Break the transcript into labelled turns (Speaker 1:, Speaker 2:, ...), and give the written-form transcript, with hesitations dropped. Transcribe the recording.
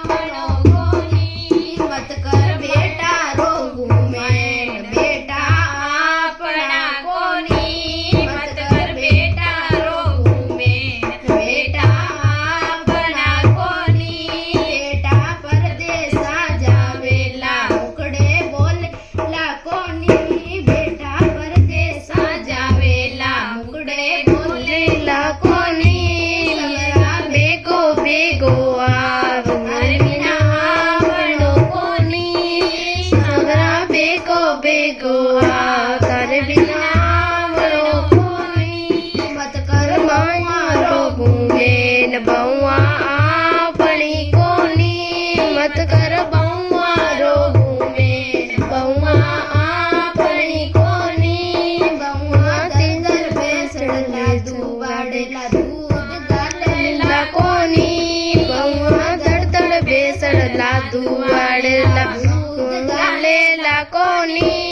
Speaker 1: वणो कोनी मत कर बेटा रोगू में बेटा अपना कोनी मत कर बेटा रोगू में बेटा अपना कोनी बेटा परदेसा जावेला मुकड़े बोलेला कोनी बेटा परदेसा जावेला मुकड़े बोलेला कोनी सगरा बेगो बेगो आव घर बिना आवणो कोनी सगरा बेगो बेगो आव घर बिना आवणो कोनी मत कर बउआ रोगू में बउआ आपणी कोनी मत कर बउआ रोगू में बउआ आपणी कोनी बउआ तेंदर बेसड़ला दुवाड़ेला दूध गालेला कोनी बउआ दड़ बेसड़ला दुवाड़ेला दूध गालेला कोनी।